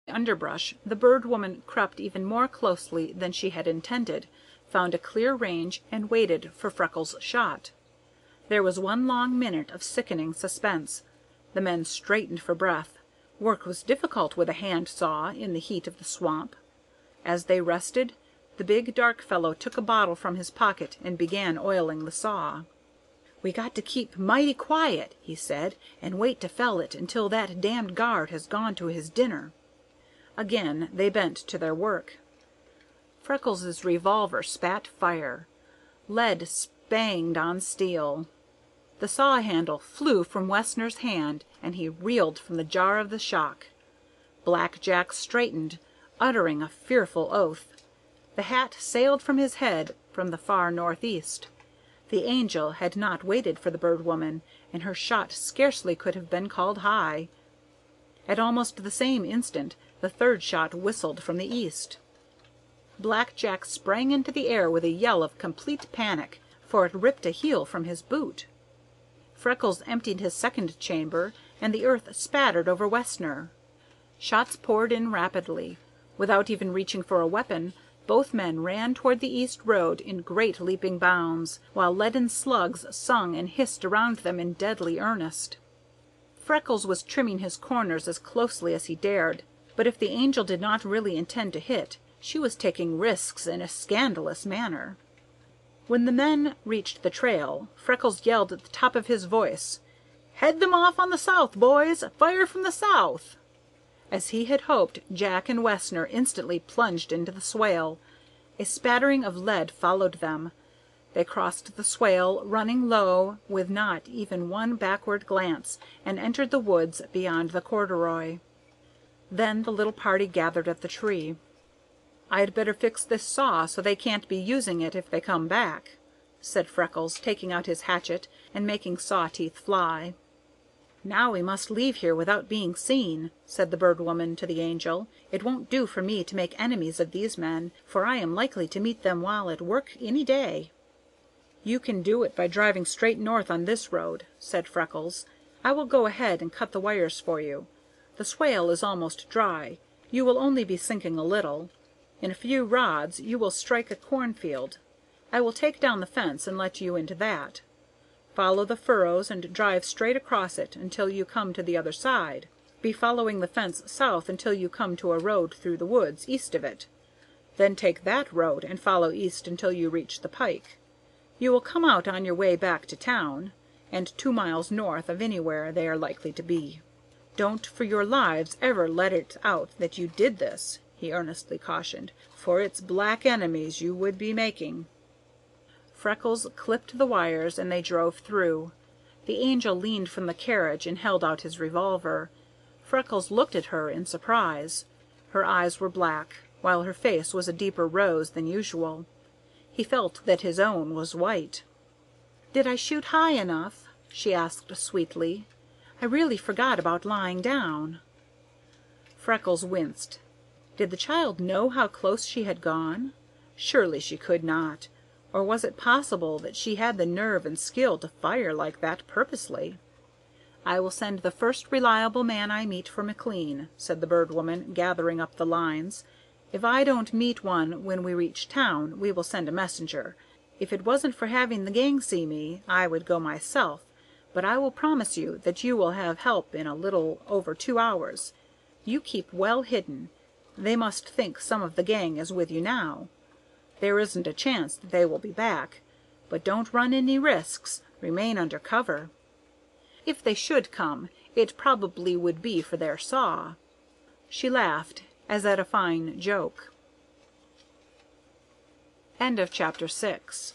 Underbrush, the Bird Woman crept even more closely than she had intended, found a clear range, and waited for Freckles' shot. There was one long minute of sickening suspense. The men straightened for breath. Work was difficult with a hand saw in the heat of the swamp. As they rested, the big dark fellow took a bottle from his pocket and began oiling the saw. "We got to keep mighty quiet," he said, "and wait to fell it until that damned guard has gone to his dinner." Again they bent to their work. Freckles' revolver spat fire. Lead spanged on steel. The saw handle flew from Wessner's hand, and he reeled from the jar of the shock. Black Jack straightened, uttering a fearful oath. The hat sailed from his head from the far northeast. The Angel had not waited for the Bird Woman, and her shot scarcely could have been called high. At almost the same instant the third shot whistled from the east. Black Jack sprang into the air with a yell of complete panic, for it ripped a heel from his boot. Freckles emptied his second chamber, and the earth spattered over Wessner. Shots poured in rapidly. Without even reaching for a weapon, both men ran toward the east road in great leaping bounds, while leaden slugs sung and hissed around them in deadly earnest. Freckles was trimming his corners as closely as he dared, but if the Angel did not really intend to hit, she was taking risks in a scandalous manner. When the men reached the trail, Freckles yelled at the top of his voice, "Head them off on the south, boys! Fire from the south!" As he had hoped, Jack and Wessner instantly plunged into the swale. A spattering of lead followed them. They crossed the swale, running low, with not even one backward glance, and entered the woods beyond the corduroy. Then the little party gathered at the tree. "I'd better fix this saw so they can't be using it if they come back," said Freckles, taking out his hatchet and making saw teeth fly. "Now we must leave here without being seen," said the Bird Woman to the Angel. "It won't do for me to make enemies of these men, for I am likely to meet them while at work any day." "You can do it by driving straight north on this road," said Freckles. "I will go ahead and cut the wires for you. The swale is almost dry. You will only be sinking a little. In a few rods you will strike a cornfield. I will take down the fence and let you into that. Follow the furrows and drive straight across it until you come to the other side. Be following the fence south until you come to a road through the woods east of it. Then take that road and follow east until you reach the pike. You will come out on your way back to town, and 2 miles north of anywhere they are likely to be. Don't for your lives ever let it out that you did this," he earnestly cautioned, "for it's black enemies you would be making." Freckles clipped the wires, and they drove through. The Angel leaned from the carriage and held out his revolver. Freckles looked at her in surprise. Her eyes were black, while her face was a deeper rose than usual. He felt that his own was white. "Did I shoot high enough?" she asked sweetly. "I really forgot about lying down." Freckles winced. Did the child know how close she had gone? Surely she could not. Or was it possible that she had the nerve and skill to fire like that purposely? "I will send the first reliable man I meet for McLean," said the Bird Woman, gathering up the lines. "If I don't meet one when we reach town, we will send a messenger. If it wasn't for having the gang see me, I would go myself, but I will promise you that you will have help in a little over 2 hours. You keep well hidden. They must think some of the gang is with you now. There isn't a chance that they will be back, but don't run any risks. Remain under cover. If they should come, it probably would be for their saw." She laughed, as at a fine joke. End of chapter 6.